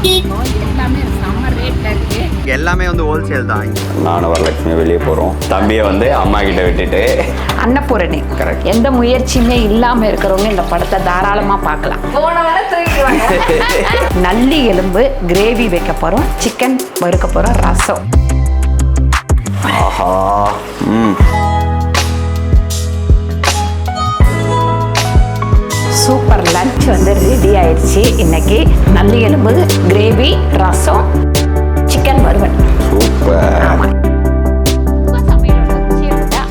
எல்லாமே செம்ம ரேட்ல இருக்கு. எல்லாமே வந்து ஹோல்சேல் தான். நானும் வரலட்சுமி வெளியே போகிறோம். தம்பியை வந்து அம்மா கிட்ட விட்டுட்டு அன்னபூரணி. கரெக்ட். எந்த முயற்சியுமே இல்லாமல் இருக்கிறவங்க இந்த படத்தை தாராளமாக பார்க்கலாம். நல்லி எலும்பு கிரேவி வைக்க போகிறோம், சிக்கன் வறுக்க போகிறோம், ரசம். ஆஹா. சூப்பர் லஞ்ச் வந்து ரெடி ஆயிடுச்சு. இன்னைக்கு நல்லி எலும்பு கிரேவி, ரசம், சிக்கன் வறுவல். சூப்பர்.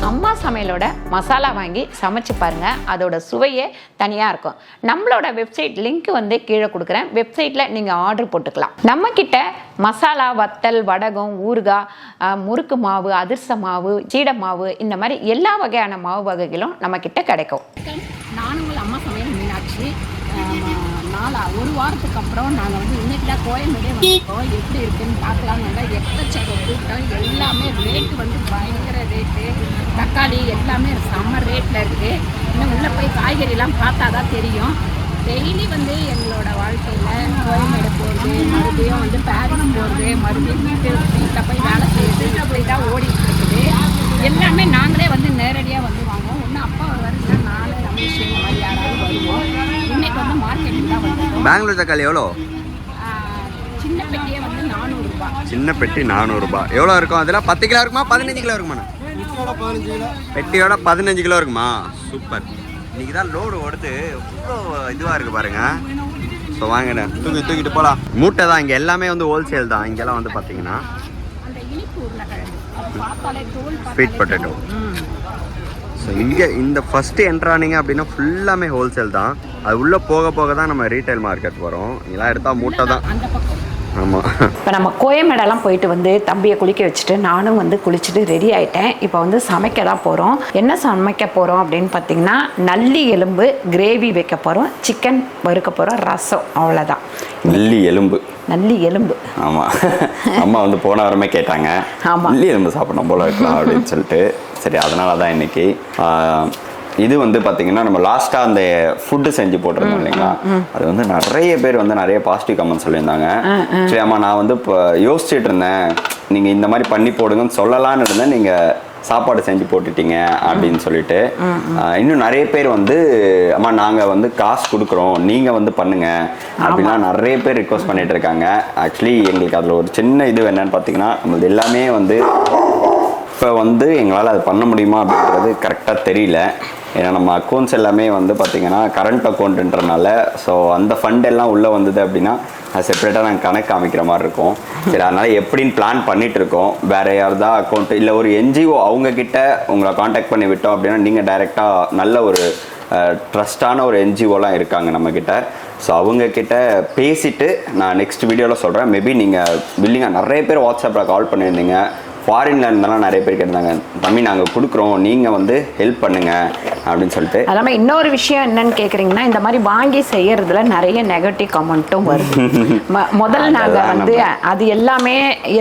அம்மா சமையலோட மசாலா வாங்கி சமைச்சு பாருங்க, அதோட சுவையே தனியாக இருக்கும். நம்மளோட வெப்சைட் லிங்க் வந்து கீழே கொடுக்குறேன். வெப்சைட்டில் நீங்கள் ஆர்டர் போட்டுக்கலாம். நம்ம கிட்ட மசாலா, வத்தல், வடகம், ஊறுகாய், முறுக்கு மாவு, அதிர்ச மாவு, சீடை மாவு, இந்த மாதிரி எல்லா வகையான மாவு வகைகளும் நம்ம கிட்ட கிடைக்கும். நானும் உங்கள் அம்மா சமையல் மீனாட்சி. ஒரு வாரத்துக்கு அப்புறம் நாங்கள் வந்து இன்னைக்கு தான் கோயம்பேடே வந்திருக்கோம். எப்படி இருக்குன்னு பார்க்கலான்னு வந்தால் எக்கச்சக்க கூட்டம். எல்லாமே ரேட்டு வந்து பயங்கர ரேட்டு. தக்காளி எல்லாமே செம்ம ரேட்டில் இருக்குது. இன்னும் உள்ளே போய் காய்கறிலாம் பார்த்தா தான் தெரியும். டெய்லி வந்து எங்களோட வாழ்க்கையில் கோயம்பேடு போகிறது, மறுபடியும் வந்து பாரிஸ் போகிறது, மறுபடியும் வீட்டில் போய் வேலை செய்யுது, இப்படி தான் ஓடிட்டு இருக்குது. எல்லாமே நாங்களே வந்து நேரடியாக வந்து வாங்குவோம். ஒன்றும் அப்பா ஒரு வருஷம் நாலு ரமேஷ் இந்த மாதிரி யாராவது வருவோம். இன்னைக்கு வந்து மார்க்கெட்டில் தான் வந்துடும். பெங்களூர் தக்காளி எவ்வளோ? சின்ன பெட்டியே வந்து 400 ரூபாய். சின்ன பெட்டி 400 ரூபாய். எவ்வளோ இருக்கும்? அதில் 10 கிலோ இருக்குமா 15 கிலோ இருக்குமா? பெட்டியோட 15 கிலோ இருக்குமா? சூப்பர். இன்னைக்கு தான் லோடு ஓடுது. இவ்வளோ இதுவாக இருக்குது பாருங்க. ஸோ வாங்கண்ணே, தூக்கிட்டு போகலாம். மூட்டை தான். இங்கே எல்லாமே வந்து ஹோல்சேல் தான். இங்கெல்லாம் வந்து பார்த்தீங்கன்னா ஸ்வீட் பொட்டேட்டோ. ஸோ இங்கே இந்த ஃபஸ்ட்டு என்ட்ரானிங்க அப்படின்னா ஃபுல்லாமே ஹோல்சேல் தான். அது உள்ளே போக போக தான் நம்ம ரீட்டைல் மார்க்கெட் வரும். இதெல்லாம் எடுத்தால் மூட்டை தான். ஆமாம். இப்போ நம்ம கோயம்பேடெல்லாம் போயிட்டு வந்து தம்பியை குளிக்க வச்சுட்டு நானும் வந்து குளிச்சுட்டு ரெடி ஆகிட்டேன். இப்போ வந்து சமைக்க தான் போகிறோம். என்ன சமைக்க போகிறோம் அப்படின்னு பார்த்தீங்கன்னா, நல்லி எலும்பு கிரேவி வைக்க போகிறோம், சிக்கன் வறுக்க போகிறோம், ரசம். அவ்வளோதான். நல்லி எலும்பு. நல்லி எலும்பு. ஆமாம். அம்மா வந்து போன வாரமே கேட்டாங்க, நல்லி எலும்பு சாப்பிடணும் போல இருக்கலாம் அப்படின்னு சொல்லிட்டு. சரி, அதனால தான் இன்னைக்கு இது வந்து பார்த்தீங்கன்னா நம்ம லாஸ்ட்டாக அந்த ஃபுட்டு செஞ்சு போட்டிருந்தோம் இல்லைங்களா, அது வந்து நிறைய பேர் வந்து நிறைய பாசிட்டிவ் கமெண்ட் சொல்லியிருந்தாங்க. சரி அம்மா, நான் வந்து இப்போ யோசிச்சுட்டு இருந்தேன், நீங்கள் இந்த மாதிரி பண்ணி போடுங்கன்னு சொல்லலான்னு இருந்தேன், நீங்கள் சாப்பாடு செஞ்சு போட்டுட்டீங்க அப்படின்னு சொல்லிட்டு. இன்னும் நிறைய பேர் வந்து அம்மா நாங்கள் வந்து காசு கொடுக்குறோம், நீங்கள் வந்து பண்ணுங்க அப்படின்லாம் நிறைய பேர் ரிக்வஸ்ட் பண்ணிட்டு இருக்காங்க. ஆக்சுவலி எங்களுக்கு அதில் ஒரு சின்ன இது என்னன்னு பார்த்தீங்கன்னா, நம்மளது எல்லாமே வந்து இப்போ வந்து எங்களால் அது பண்ண முடியுமா அப்படின்றது கரெக்டாக தெரியல. ஏன்னா நம்ம அக்கௌண்ட்ஸ் எல்லாமே வந்து பார்த்திங்கன்னா கரண்ட் அக்கௌண்ட்டுன்றனால, ஸோ அந்த ஃபண்ட் எல்லாம் உள்ளே வந்தது அப்படின்னா அது செப்பரேட்டாக நாங்கள் கணக்கு காமிக்கிற மாதிரி இருக்கும். சரி, அதனால் எப்படின்னு பிளான் பண்ணிகிட்ருக்கோம். வேறு யார்தா அக்கௌண்ட் இல்லை ஒரு என்ஜிஓ அவங்கக்கிட்ட உங்களை காண்டாக்ட் பண்ணி விட்டோம் அப்படின்னா நீங்கள் டைரெக்டாக நல்ல ஒரு ட்ரஸ்டான ஒரு என்ஜிஓலாம் இருக்காங்க நம்மக்கிட்ட. ஸோ அவங்கக்கிட்ட பேசிவிட்டு நான் நெக்ஸ்ட் வீடியோவில் சொல்கிறேன். மேபி நீங்கள் வில்லிங்காக நிறைய பேர் வாட்ஸ்அப்பில் கால் பண்ணியிருந்தீங்க. ஃபாரின்ல இருந்தாலும் நிறைய பேர் கேட்டிருந்தாங்க, தம்பி நாங்கள் கொடுக்குறோம், நீங்கள் வந்து ஹெல்ப் பண்ணுங்க அப்படின்னு சொல்லிட்டு. அது இல்லாமல் இன்னொரு விஷயம் என்னன்னு கேட்குறீங்கன்னா, இந்த மாதிரி வாங்கி செய்யறதுல நிறைய நெகட்டிவ் கமெண்ட்டும் வருது. முதல்ல நாங்கள் வந்து அது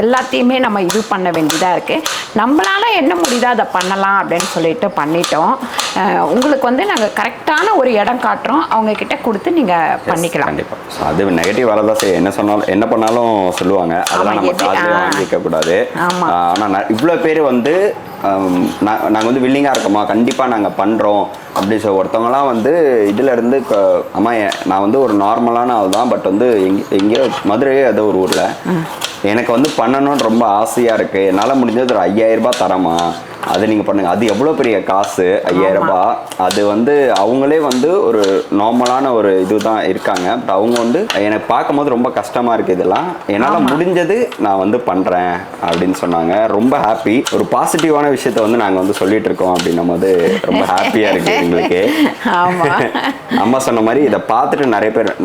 எல்லாத்தையுமே நம்ம இது பண்ண வேண்டியதாக இருக்குது. நம்மளால என்ன முடியுதோ அதை பண்ணலாம் அப்படின்னு சொல்லிட்டு பண்ணிட்டோம். உங்களுக்கு வந்து நாங்கள் கரெக்டான ஒரு இடம் காட்டுறோம், அவங்க கிட்ட கொடுத்து நீங்கள் பண்ணிக்கலாம். கண்டிப்பாக. ஸோ அது நெகட்டிவ் வரதான் செய்யும். என்ன சொன்னாலும் என்ன பண்ணாலும் சொல்லுவாங்க, அதெல்லாம் நம்ம காதில் வாங்கிக்க கூடாது. ஆனால் இவ்வளோ பேர் வந்து நாங்கள் வந்து வில்லிங்காக இருக்கோமா, கண்டிப்பாக நாங்கள் பண்ணுறோம் அப்படி சொல்ல ஒருத்தவங்களாம் வந்து இதிலேருந்து அம்மா நான் வந்து ஒரு நார்மலான ஆள் தான், பட் வந்து எங்கேயோ மதுரை ஏதோ ஒரு ஊரில் எனக்கு வந்து பண்ணணும்னு ரொம்ப ஆசையாக இருக்குது, என்னால் முடிஞ்சது ஒரு 5000 ரூபாய் தரமா, அது நீங்கள் பண்ணுங்கள். அது எவ்வளோ பெரிய காசு 5000 ரூபாய். அது வந்து அவங்களே வந்து ஒரு நார்மலான ஒரு இது தான் இருக்காங்க. பட் அவங்க வந்து எனக்கு பார்க்கும்போது ரொம்ப கஷ்டமாக இருக்குது, இதெல்லாம் என்னால் முடிஞ்சது நான் வந்து பண்ணுறேன் அப்படின்னு சொன்னாங்க. ரொம்ப ஹாப்பி. ஒரு பாசிட்டிவான விஷயத்த வந்து நாங்கள் வந்து சொல்லிட்டு இருக்கோம் அப்படின்னும் போது ரொம்ப ஹாப்பியாக இருக்குது எங்களுக்கு. அம்மா சொன்ன மாதிரி இதை பார்த்துட்டு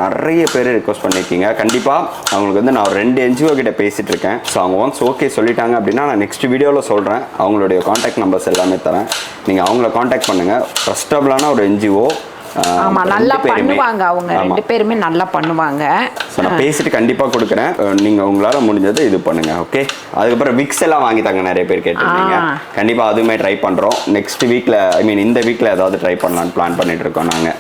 நிறைய பேர் ரிக்வஸ்ட் பண்ணியிருக்கீங்க. கண்டிப்பாக அவங்களுக்கு வந்து நான் ஒரு 2 என்ஜிஓ கிட்ட பேசிகிட்டு இருக்கேன். ஸோ அவங்க ஒன்ஸ் ஓகே சொல்லிட்டாங்க அப்படின்னா நான் நெக்ஸ்ட் வீடியோவில் சொல்கிறேன். அவங்களுடைய கான்டாக்ட் நம்பர்ஸ் எல்லாமே தரேன், நீங்கள் அவங்கள காண்டாக்ட் பண்ணுங்கள். ட்ரஸ்டபிளான ஒரு என்ஜிஓ. ஆமா, நல்லா பண்ணுவாங்க. அவங்க 2 பேருமே நல்லா பண்ணுவாங்க. ஸோ நான் பேசிட்டு கண்டிப்பாக கொடுக்குறேன். நீங்கள் உங்களால் முடிஞ்சது இது பண்ணுங்க. ஓகே. அதுக்கப்புறம் விக்ஸ் எல்லாம் வாங்கி தாங்க நிறைய பேர் கேட்டிருந்தீங்க. கண்டிப்பாக அதுவுமே ட்ரை பண்ணுறோம். நெக்ஸ்ட் வீக்கில் இந்த வீக்கில் ஏதாவது ட்ரை பண்ணலான்னு பிளான் பண்ணிட்டு இருக்கோம் நாங்கள்.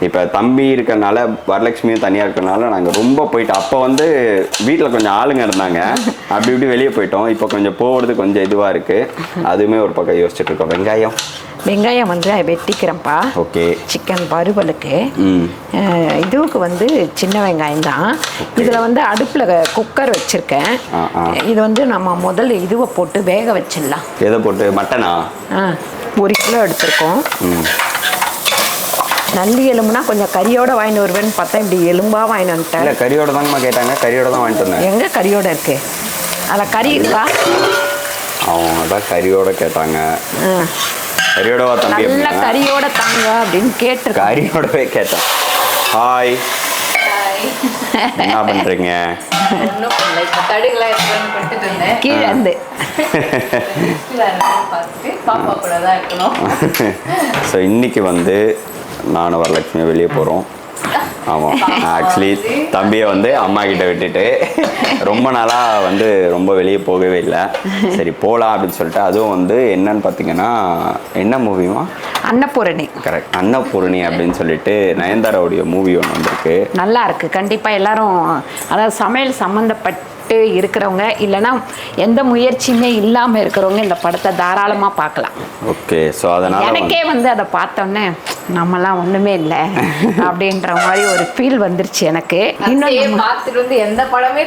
இப்போ தம்பி இருக்கறனால வரலட்சுமியும் தனியாக இருக்கறனால நாங்கள் ரொம்ப போயிட்டு அப்போ வந்து வீட்டில் கொஞ்சம் ஆளுங்க இருந்தாங்க, அப்படி இப்படி வெளியே போயிட்டோம். இப்போ கொஞ்சம் போகிறது கொஞ்சம் இதுவாக இருக்குது, அதுவுமே ஒரு பக்கம் யோசிச்சுட்டு இருக்கோம். வெங்காயம் வந்து வெட்டிக்கிறேன்ப்பா. ஓகே. சிக்கன் வறுவலுக்கு இதுவுக்கு வந்து சின்ன வெங்காயம் தான். இதில் வந்து அடுப்பில் குக்கர் வச்சுருக்கேன். இது வந்து நம்ம முதல்ல இதுவை போட்டு வேக வச்சிடலாம். எதை போட்டு? மட்டனா? 1 கிலோ எடுத்துருக்கோம். நல்லி எலும்புனா கொஞ்சம் கறியோட வாங்கிட்டு வருவேன்னு பார்த்தா இப்படி எலும்பாக வாங்கிட்டு வந்துட்டேன். இல்லை, கறியோட தாங்கம்மா கேட்டாங்க, கறியோட தான் வாங்கிட்டு வந்தேன். எங்கே கறியோட இருக்கு? அதில் கறி இருக்கா? அவங்க தான் கறியோட கேட்டாங்க. கறியோட தம்பி நல்ல கறியோட தாங்க அப்படின்னு கேட்டு கறியோடவே கேட்டேன். ஹாய், என்ன பண்றீங்க? கீழே இருந்து ஸோ இன்னைக்கு வந்து நானும் வரலட்சுமி வெளியே போகிறோம். ஆமாம், ஆக்சுவலி தம்பியை வந்து அம்மா கிட்ட விட்டுட்டு ரொம்ப நாளாக வந்து ரொம்ப வெளியே போகவே இல்லை. சரி போகலாம் அப்படின்னு சொல்லிட்டு, அதுவும் வந்து என்னன்னு பார்த்தீங்கன்னா, என்ன மூவிமா? அன்னபூரணி. கரெக்ட், அன்னபூரணி அப்படின்னு சொல்லிட்டு நயன்தாராவுடைய மூவி ஒன்று வந்திருக்கு. நல்லா இருக்கு. கண்டிப்பாக எல்லாரும், அதாவது சமையல் சம்மந்தப்பட்டு இருக்கிறவங்க இல்லைன்னா எந்த முயற்சியுமே இல்லாமல் இருக்கிறவங்க இந்த படத்தை தாராளமாக பார்க்கலாம். ஓகே. ஸோ அதனால் எனக்கே வந்து அதை பார்த்தோன்னே நம்மலாம் ஒன்றுமே இல்லை அப்படின்ற மாதிரி ஒரு ஃபீல் வந்துருச்சு எனக்கு. இன்னும் பார்த்துட்டு வந்து எந்த படமே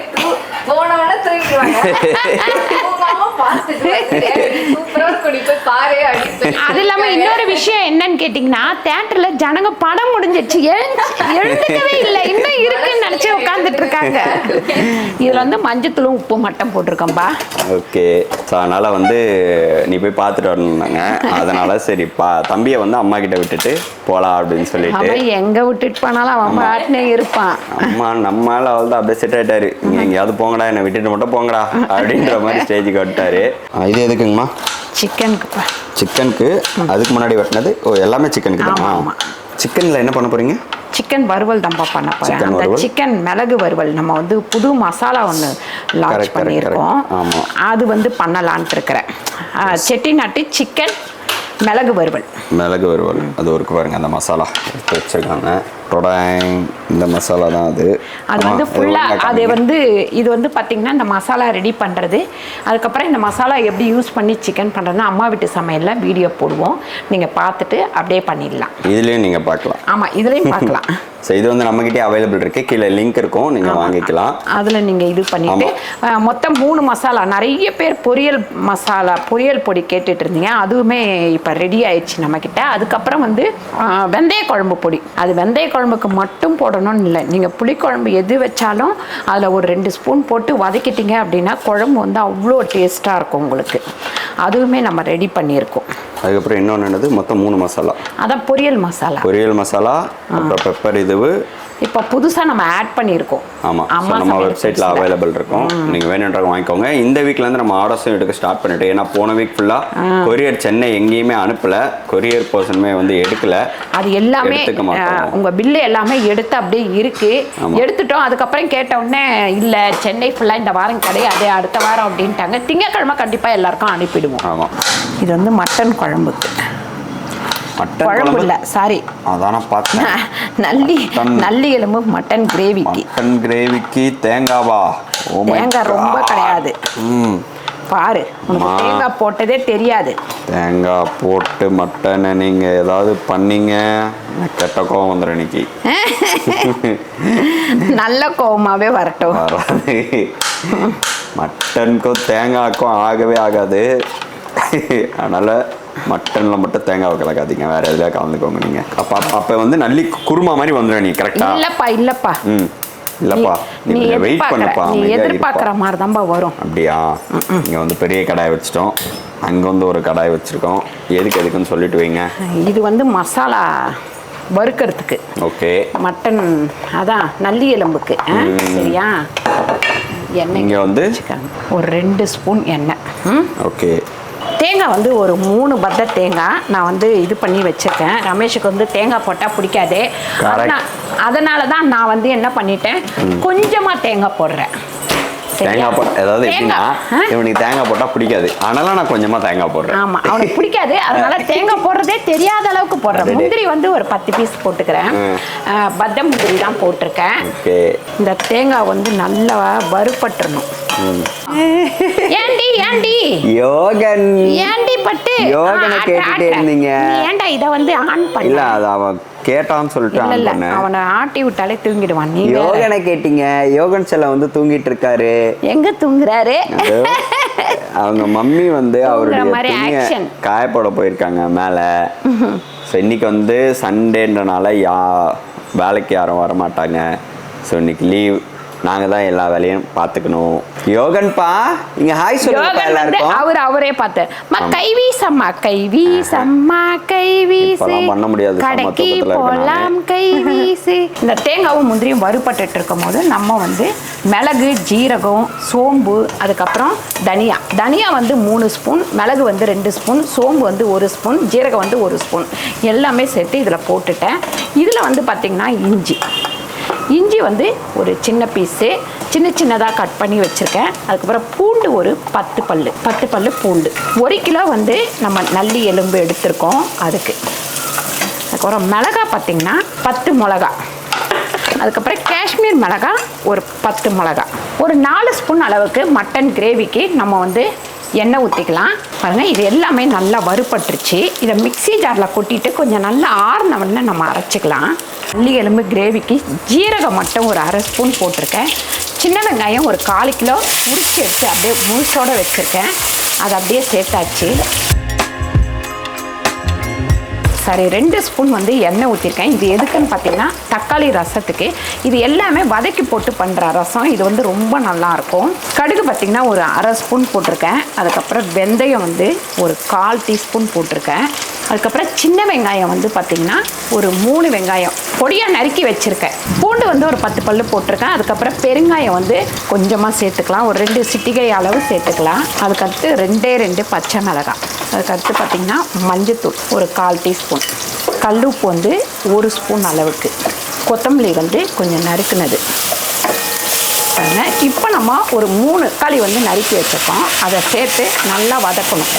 போனவன தூக்கிடுவாங்க. அது இல்லாமல் இன்னொரு விஷயம் என்னன்னு கேட்டிங்கன்னா, தியேட்டரில் ஜனங்க படம் முடிஞ்சிருச்சு, எழுந்துக்கவே இல்லை, இன்னும் இருக்குன்னு நினச்சி உட்காந்துட்டு இருக்காங்க. இதில் வந்து மஞ்சத்தூளும் உப்பு மட்டும் போட்டிருக்கோம்பா. ஓகே. ஸோ அதனால் வந்து நீ போய் பார்த்துட்டு வரணுன்னாங்க. அதனால் சரி தம்பியை வந்து அம்மா கிட்ட விட்டுட்டு போகலாம் அப்படின்னு சொல்லிட்டு. அவன் எங்கே விட்டுட்டு போனாலும் அவன் பாட்டுனே இருப்பான். அம்மா நம்மளால அவள் தான் அப்படியே செட் ஆகிட்டாரு. நீங்கள் எங்கேயாவது போங்கடா, என்னை விட்டுட்டு மட்டும் போங்கடா அப்படின்ற மாதிரி ஸ்டேஜுக்கு வந்துட்டாரு. இது எதுக்குங்கம்மா? சிக்கனுக்கு. சிக்கனுக்கு அதுக்கு முன்னாடி வெட்டினது? ஓ, எல்லாமே சிக்கனுக்கு தானா? சிக்கனில் என்ன பண்ண போகிறீங்க? சிக்கன் வறுவல் தான்ப்பா பண்ண போகிறேன். அந்த சிக்கன் மிளகு வறுவல் நம்ம வந்து புது மசாலா ஒன்று லான்ச் பண்ணியிருக்கோம். அது வந்து பண்ணலான்ட்டு இருக்கிறேன். செட்டிநாட்டு சிக்கன் மிளகு வறுவல். மிளகு வறுவல் அது ஒருக்கு பாருங்க. அந்த மசாலா எடுத்து வச்சுருக்காங்க. இந்த மசாலா தான் அது வந்து ஃபுல்லாக அது வந்து இது வந்து பார்த்திங்கன்னா இந்த மசாலா ரெடி பண்ணுறது, அதுக்கப்புறம் இந்த மசாலா எப்படி யூஸ் பண்ணி சிக்கன் பண்ணுறதுன்னா அம்மா வீட்டு சமையலில் வீடியோ போடுவோம், நீங்கள் பார்த்துட்டு அப்படியே பண்ணிடலாம். இதுலேயும் நீங்கள் பார்க்கலாம். ஆமாம், இதுலேயும் பார்க்கலாம். ஸோ இது வந்து நம்மகிட்டே அவைலபிள் இருக்குது, கீழே லிங்க் இருக்கும், நீங்கள் வாங்கிக்கலாம். அதில் நீங்கள் இது பண்ணிவிட்டு மொத்தம் 3 மசாலா. நிறைய பேர் பொரியல் பொடி கேட்டுட்டு இருந்தீங்க, அதுவுமே இப்போ ரெடி ஆயிடுச்சு நம்மக்கிட்ட. அதுக்கப்புறம் வந்து வெந்தய குழம்பு பொடி. அது வெந்தய குழம்புக்கு மட்டும் போடணும்னு இல்லை, நீங்கள் புளிக்குழம்பு எது வச்சாலும் அதில் ஒரு 2 ஸ்பூன் போட்டு வதக்கிட்டீங்க அப்படின்னா குழம்பு வந்து அவ்வளோ டேஸ்ட்டாக இருக்கும் உங்களுக்கு. அதுவுமே நம்ம ரெடி பண்ணியிருக்கோம். அதுக்கப்புறம் இன்னொன்று என்னது, மொத்தம் 3 மசாலா. அதான் பொரியல் மசாலா, அப்புறம் பெப்பர் இதுவு இப்போ புதுசாக நம்ம ஆட் பண்ணியிருக்கோம். ஆமாம், நம்ம வெப்சைட்டில் அவைலபிள் இருக்கும், நீங்கள் வேணுன்றவங்க வாங்கிக்கோங்க. இந்த வீக்லேருந்து நம்ம ஆர்டர்ஸும் எடுக்க ஸ்டார்ட் பண்ணிட்டு, ஏன்னா போன வீக் ஃபுல்லாக கொரியர் சென்னை எங்கேயுமே அனுப்பலை, கொரியர் பர்சனுமே வந்து எடுக்கலை. அது எல்லாமே உங்கள் பில்லு எல்லாமே எடுத்து அப்படியே இருக்குது, எடுத்துட்டோம். அதுக்கப்புறம் கேட்டவுடனே இல்லை சென்னை ஃபுல்லாக இந்த வாரம் கிடையாது, அடுத்த வாரம் அப்படின்ட்டாங்க. திங்கக்கிழமை கண்டிப்பாக எல்லாருக்கும் அனுப்பிடுவோம். ஆமாம். இது வந்து மட்டன் குழம்புக்கு. குழம்பு இல்லை, சாரி, அதான பார்த்தேன். நல்லி எலும்பு மட்டன் கிரேவிக்கு தேங்காவா? தேங்காய் ரொம்ப கிடையாது. பாரு, உனக்கு தேங்காய் போட்டதே தெரியாது. தேங்காய் போட்டு மட்டனை நீங்கள் ஏதாவது பண்ணீங்க, கெட்ட கோவம் வந்துடும் இன்னைக்கு. நல்ல கோவமாகவே வரட்டும். மட்டனுக்கும் தேங்காய்க்கும் ஆகவே ஆகாது. அதனால் மட்டனில் மட்டும் தேங்காய் கலக்காதீங்க, வேற எதுலையா கலந்துக்கோங்க நீங்கள். அப்போ வந்து நல்லி குருமா மாதிரி வந்துடும். நீ கரெக்டா? இல்லைப்பா இல்லைப்பா, நீ வெயிட் பண்ணப்பா, நீ எதிர்பார்க்குற மாதிரி தான்ப்பா வரும். அப்படியா? இங்கே வந்து பெரிய கடாய் வச்சிட்டோம், அங்கே வந்து ஒரு கடாய் வச்சுருக்கோம். எதுக்குன்னு சொல்லிட்டு வைங்க. இது வந்து மசாலா வறுக்கிறதுக்கு. ஓகே. மட்டன் அதான் நல்லி எலும்புக்கு. சரியா? எண்ணெய் இங்கே வந்து ஒரு 2 ஸ்பூன் எண்ணெய். ஓகே. தேங்காய் வந்து ஒரு 3 பத்த தேங்காய் நான் வந்து இது பண்ணி வச்சுருக்கேன். ரமேஷுக்கு வந்து தேங்காய் போட்டால் பிடிக்காது, அதனால தான் நான் வந்து என்ன பண்ணிட்டேன், கொஞ்சமாக தேங்காய் போடுறேன். தேங்காய் போட்டு அதாவது எப்படின்னா இவனுக்கு தேங்காய் போட்டால் பிடிக்காது. ஆனாலும் நான் கொஞ்சமாக தேங்காய் போடுறேன். ஆமாம், அவனுக்கு பிடிக்காது. அதனால தேங்காய் போடுறதே தெரியாத அளவுக்கு போடுறேன். முந்திரி வந்து ஒரு 10 பீஸ் போட்டுக்கிறேன். பத்தம் முந்திரி தான் போட்டிருக்கேன். இந்த தேங்காய் வந்து நல்லா வறுபட்டுறணும். ஏண்டி யோகன் ஏண்டி பட்டு யோகனை கேட்டுட்டே இருந்தீங்க. ஏன்டா இத வந்து ஆன் பண்ண? இல்ல அது அவன் கேட்டான்னு சொல்லிட்டு ஆன் பண்ணேன். அவனை ஆட்டி விட்டாலே தூங்கிடுவான். நீ யோகனை கேட்டீங்க. யோகன் செல்ல வந்து தூங்கிட்டு இருக்காரு. எங்க தூங்குறாரு? அவங்க மம்மி வந்து அவருடைய காய போட போயிருக்காங்க மேல. ஸோ இன்னைக்கு வந்து சண்டேன்றனால வேலைக்கு யாரும் வரமாட்டாங்க. ஸோ இன்னைக்கு லீவ். நாங்க தான் எல்லா வேலையும் பார்த்துக்கணும். யோகன்பா இங்க ஹாய் சொல்லுங்க எல்லாருக்கும். அவரே பார்த்து கைவீசம்மா கைவீசம்மா கைவீசு பண்ண முடியாது. கடைக்கு போலாம் கைவீசு. இந்த தேங்காவும் முந்திரியும் வறுபட்டுட்டு இருக்கும் போது நம்ம வந்து மிளகு, ஜீரகம், சோம்பு, அதுக்கப்புறம் தனியா வந்து 3 ஸ்பூன், மிளகு வந்து 2 ஸ்பூன், சோம்பு வந்து 1 ஸ்பூன், ஜீரகம் வந்து 1 ஸ்பூன் எல்லாமே சேர்த்து இதில் போட்டுட்டேன். இதில் வந்து பார்த்திங்கன்னா இஞ்சி வந்து ஒரு சின்ன பீஸு சின்னதாக கட் பண்ணி வச்சுருக்கேன். அதுக்கப்புறம் பூண்டு ஒரு 10 பல்லு பூண்டு. 1 கிலோ வந்து நம்ம நல்லி எலும்பு எடுத்திருக்கோம். அதுக்கப்புறம் மிளகா பார்த்திங்கன்னா 10 மிளகா. அதுக்கப்புறம் காஷ்மீர் மிளகா ஒரு 10 மிளகா. ஒரு 4 ஸ்பூன் அளவுக்கு மட்டன் கிரேவிக்கு நம்ம வந்து எண்ணெய் ஊற்றிக்கலாம். பாருங்கள், இது எல்லாமே நல்லா வறுபட்டுருச்சு. இதை மிக்ஸி ஜாரில் கொட்டிட்டு கொஞ்சம் நல்லா ஆறுனவொடனே நம்ம அரைச்சிக்கலாம். நல்லி எலும்பு கிரேவிக்கு ஜீரகம் மட்டும் ஒரு 1/2 ஸ்பூன் போட்டிருக்கேன். சின்ன வெங்காயம் ஒரு 1/4 கிலோ உரிச்சு எடுத்து அப்படியே முழுசோடு வச்சுருக்கேன். அதை அப்படியே சேர்த்தாச்சு. 2 ஸ்பூன் வந்து எண்ணெய் ஊற்றிருக்கேன். இது எதுக்குன்னு பார்த்தீங்கன்னா தக்காளி ரசத்துக்கு. இது எல்லாமே வதக்கி போட்டு பண்ணுற ரசம். இது வந்து ரொம்ப நல்லாயிருக்கும். கடுகு பார்த்திங்கன்னா ஒரு 1/2 ஸ்பூன் போட்டிருக்கேன். அதுக்கப்புறம் வெந்தயம் வந்து ஒரு 1/4 டீஸ்பூன் போட்டிருக்கேன். அதுக்கப்புறம் சின்ன வெங்காயம் வந்து பார்த்திங்கன்னா ஒரு 3 வெங்காயம் பொடியாக நறுக்கி வச்சுருக்கேன். பூண்டு வந்து ஒரு 10 பல்லு போட்டிருக்கேன். அதுக்கப்புறம் பெருங்காயம் வந்து கொஞ்சமாக சேர்த்துக்கலாம். ஒரு 2 சிட்டிகை அளவு சேர்த்துக்கலாம். அதுக்கடுத்து 2 பச்சை மிளகாய். அதுக்கடுத்து பார்த்திங்கன்னா மஞ்சத்தூள் ஒரு 1/4 டீஸ்பூன், கல்லுப்பு வந்து 1 ஸ்பூன் அளவுக்கு, கொத்தமல்லி வந்து கொஞ்சம் நறுக்குனது. இப்போ நம்ம ஒரு 3 தக்காளி வந்து நறுக்கி வச்சுருக்கோம். அதை சேர்த்து நல்லா வதக்கணும்.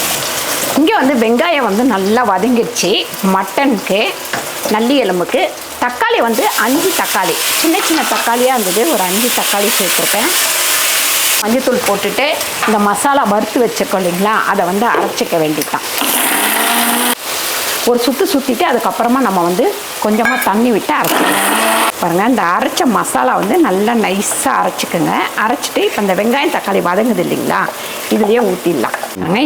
இங்கே வந்து வெங்காயம் வந்து நல்லா வதங்கிடுச்சு. மட்டனுக்கு, நல்லி எலும்புக்கு தக்காளி வந்து 5 தக்காளி, சின்ன தக்காளியாக இருந்தது. ஒரு 5 தக்காளி சேர்த்துருக்கேன். மஞ்சத்தூள் போட்டுட்டு இந்த மசாலா வறுத்து வச்சுருக்கோம் இல்லைங்களா, அதை வந்து அரைச்சிக்க வேண்டியதான். ஒரு சுற்றிட்டு அதுக்கப்புறமா நம்ம வந்து கொஞ்சமாக தண்ணி விட்டு அரைச்சிக்கலாம். பாருங்கள், இந்த அரைச்ச மசாலா வந்து நல்லா நைஸாக அரைச்சிக்கோங்க. அரைச்சிட்டு இப்போ இந்த வெங்காயம் தக்காளி வதங்குது இல்லைங்களா, இதுலேயே ஊற்றிடலாம்.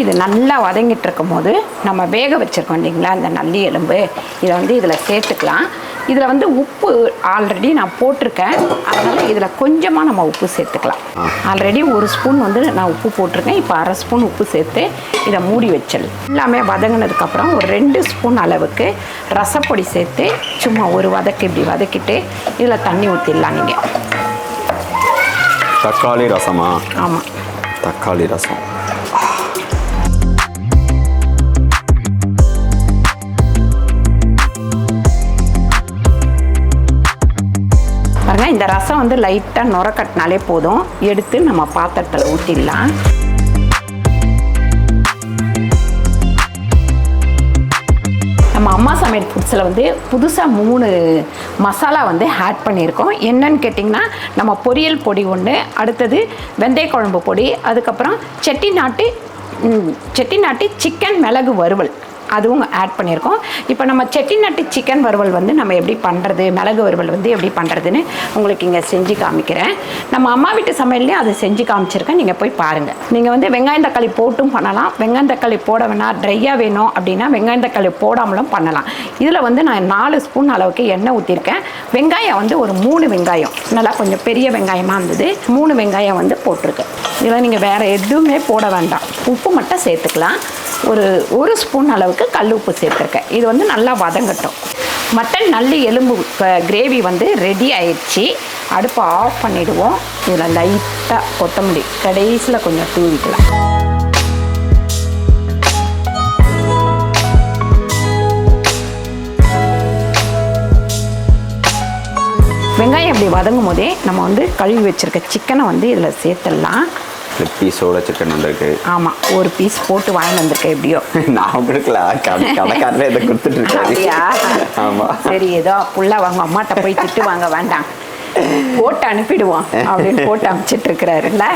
இது நல்லா வதங்கிட்டு இருக்கும் போது நம்ம வேக வச்சுருக்கோம் இல்லைங்களா இந்த நல்லி எலும்பு, இதை வந்து இதில் சேர்த்துக்கலாம். இதில் வந்து உப்பு ஆல்ரெடி நான் போட்டிருக்கேன். அதனால் இதில் கொஞ்சமாக நம்ம உப்பு சேர்த்துக்கலாம். ஆல்ரெடி 1 ஸ்பூன் வந்து நான் உப்பு போட்டிருக்கேன். இப்போ 1/2 ஸ்பூன் உப்பு சேர்த்து இதை மூடி வச்சிடலாம். எல்லாமே வதங்கினதுக்கப்புறம் ஒரு 2 ஸ்பூன் அளவுக்கு ரசப்பொடி சேர்த்து சும்மா ஒரு இப்படி வதக்கிட்டு இதில் தண்ணி ஊற்றிடலாம். நீங்கள் தக்காளி ரசமா? ஆமாம், தக்காளி ரசம். பாருங்க, இந்த ரசம் வந்து லைட்டாக நுர கட்டினாலே போதும். எடுத்து நம்ம பாத்திரத்தில் ஊற்றிடலாம். நம்ம அம்மா சமையல் ஃபுட்ஸில் வந்து புதுசாக 3 மசாலா வந்து ஆட் பண்ணியிருக்கோம். என்னன்னு கேட்டிங்கன்னா, நம்ம பொரியல் பொடி ஒன்று, அடுத்தது வெந்தய குழம்பு பொடி, அதுக்கப்புறம் செட்டிநாட்டு சிக்கன் மிளகு வறுவல் அதுவும் ஆட் பண்ணியிருக்கோம். இப்போ நம்ம செட்டிநாட்டு சிக்கன் வறுவல் வந்து நம்ம எப்படி பண்ணுறது, மிளகு வறுவல் வந்து எப்படி பண்ணுறதுன்னு உங்களுக்கு இங்கே செஞ்சு காமிக்கிறேன். நம்ம அம்மா வீட்டு சமையல்லையும் அதை செஞ்சு காமிச்சிருக்கேன். நீங்கள் போய் பாருங்கள். நீங்கள் வந்து வெங்காயம் தக்காளி போட்டும் பண்ணலாம். வெங்காயம் தக்காளி போட வேணாம், ட்ரையாக வேணும் அப்படின்னா வெங்காயம் தக்காளி போடாமலும் பண்ணலாம். இதில் வந்து நான் 4 ஸ்பூன் அளவுக்கு எண்ணெய் ஊற்றிருக்கேன். வெங்காயம் வந்து ஒரு 3 வெங்காயம், நல்லா கொஞ்சம் பெரிய வெங்காயமாக இருந்தது. 3 வெங்காயம் வந்து போட்டிருக்கேன். இதில் நீங்கள் வேறு எதுவுமே போட வேண்டாம். உப்பு மட்டும் சேர்த்துக்கலாம். ஒரு ஸ்பூன் அளவுக்கு கல் உப்பு சேர்த்துருக்கேன். இது வந்து நல்லா வதங்கட்டும். மட்டன் நல்லி எலும்பு கிரேவி வந்து ரெடி ஆயிடுச்சு. அடுப்பை ஆஃப் பண்ணிவிடுவோம். இதில் லைட்டாக கொத்தமல்லி கடைசியில் கொஞ்சம் தூவிக்கலாம். வெங்காயம் இப்படி வதங்கும் போதே நம்ம வந்து கழுவி வச்சுருக்க சிக்கனை வந்து இதில் சேர்த்துடலாம். பீஸோட சிக்கன் வந்திருக்கு. ஆமாம், ஒரு பீஸ் போட்டு வாங்கி வந்திருக்கேன். எப்படியோ நான் கொடுக்கல, கடைக்காரரே இதை கொடுத்துட்டு இருக்காரு. ஆமாம், சரி, ஏதோ ஃபுல்லாக வாங்க, அம்மாட்ட போய் திட்டு வாங்க வேண்டாம், போட்டு அனுப்பிடுவோம் அப்படின்னு போட்டு அனுப்பிச்சிட்டு இருக்கிறாருல்ல.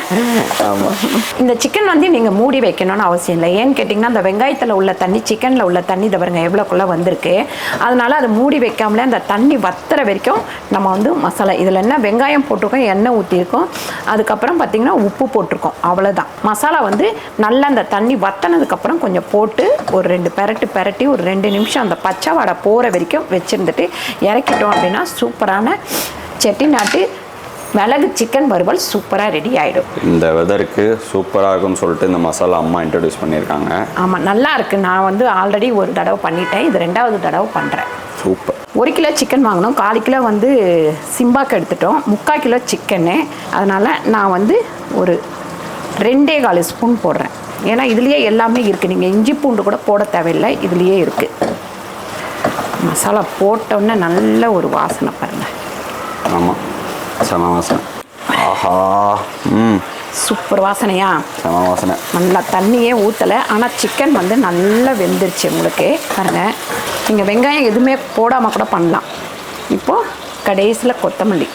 ஆமாம். இந்த சிக்கன் வந்து நீங்கள் மூடி வைக்கணும்னு அவசியம் இல்லை. ஏன்னு கேட்டிங்கன்னா அந்த வெங்காயத்தில் உள்ள தண்ணி சிக்கனில் உள்ள தண்ணி இதை பாருங்க எவ்வளோக்குள்ளே வந்திருக்கு. அதனால் அதை மூடி வைக்காமலே அந்த தண்ணி வத்துற வரைக்கும் நம்ம வந்து மசாலா இதில் என்ன வெங்காயம் போட்டிருக்கோம், எண்ணெய் ஊற்றிருக்கோம், அதுக்கப்புறம் பார்த்திங்கன்னா உப்பு போட்டிருக்கோம், அவ்வளோதான். மசாலா வந்து நல்லா அந்த தண்ணி வத்தினதுக்கப்புறம் கொஞ்சம் போட்டு ஒரு 2 பெரட்டி ஒரு 2 நிமிஷம் அந்த பச்சை வாடை போகிற வரைக்கும் வச்சுருந்துட்டு இறக்கிட்டோம் அப்படின்னா சூப்பரான செட்டிநாட்டு மிளகு சிக்கன் வறுவல் சூப்பராக ரெடி ஆகிடும். இந்த வெதருக்கு சூப்பராக இருக்கும்னு சொல்லிட்டு இந்த மசாலா அம்மா இன்ட்ரடியூஸ் பண்ணியிருக்காங்க. ஆமாம், நல்லா இருக்குது. நான் வந்து ஆல்ரெடி ஒரு தடவை பண்ணிட்டேன், இது 2வது தடவை பண்ணுறேன். சூப்பர். 1 கிலோ சிக்கன் வாங்கினோம், 1/4 கிலோ வந்து சிம்பாக்கு எடுத்துட்டோம், 3/4 கிலோ சிக்கனு. அதனால் நான் வந்து ஒரு 2.25 ஸ்பூன் போடுறேன். ஏன்னா இதுலேயே எல்லாமே இருக்குது, நீங்கள் இஞ்சி பூண்டு கூட போட தேவையில்லை, இதுலேயே இருக்குது. மசாலா போட்டோன்னே நல்ல ஒரு வாசனை பாருங்கள். ஆமாம், செம வாசனை. ஆஹா, சூப்பர் வாசனையா? செம வாசனை. நல்லா தண்ணியே ஊற்றலை, ஆனால் சிக்கன் வந்து நல்லா வெந்துருச்சு உங்களுக்கு பாருங்கள். நீங்கள் வெங்காயம் எதுவுமே போடாமல் கூட பண்ணலாம். இப்போது கடைசியில் கொத்தமல்லி.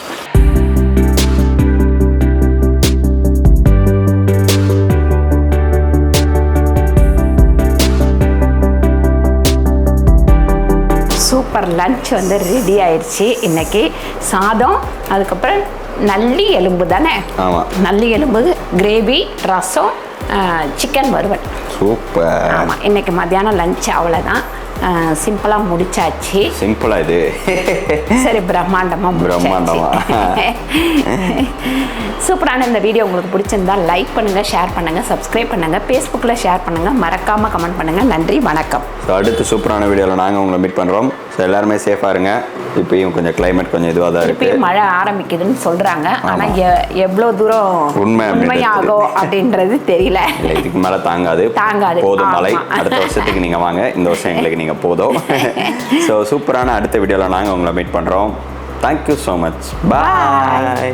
சூப்பர் லன்ச் வந்து ரெடி ஆயிடுச்சு. இன்றைக்கி சாதம், அதுக்கப்புறம் நல்லி எலும்பு தானே? ஆமாம், நல்லி எலும்பு கிரேவி, ரசம், சிக்கன் வறுவல். சூப்பர். ஆமாம், இன்றைக்கி மத்தியானம் லன்ச் அவ்வளோதான். சிம்பிளாக முடிச்சாச்சு. சிம்பிளா இது? சரி, பிரம்மாண்டமாக. சூப்பரான இந்த வீடியோ உங்களுக்கு பிடிச்சிருந்தா லைக் பண்ணுங்கள், ஷேர் பண்ணுங்கள், சப்ஸ்கிரைப் பண்ணுங்கள், ஃபேஸ்புக்கில் ஷேர் பண்ணுங்கள், மறக்காமல் கமெண்ட் பண்ணுங்கள். நன்றி, வணக்கம். ஸோ அடுத்து சூப்பரான வீடியோவில் நாங்கள் உங்களை மீட் பண்ணுறோம். ஸோ எல்லாருமே சேஃபாக இருங்க. இப்பயும் கொஞ்சம் கிளைமேட் கொஞ்சம் இதுவாக தான் இருக்குது. இப்பயும் மழை ஆரம்பிக்குதுன்னு சொல்கிறாங்க, ஆனால் எவ்வளோ தூரம் உண்மையாகும் அப்படின்றது தெரியல. இல்லை, இதுக்கு மேலே தாங்காது. போதும் மழை. அடுத்த வருஷத்துக்கு நீங்கள் வாங்க, இந்த வருஷம் எங்களுக்கு நீங்கள் போதும். ஸோ சூப்பரான அடுத்த வீடியோவில் நாங்கள் உங்களை மீட் பண்ணுறோம். Thank you so much. பாய்.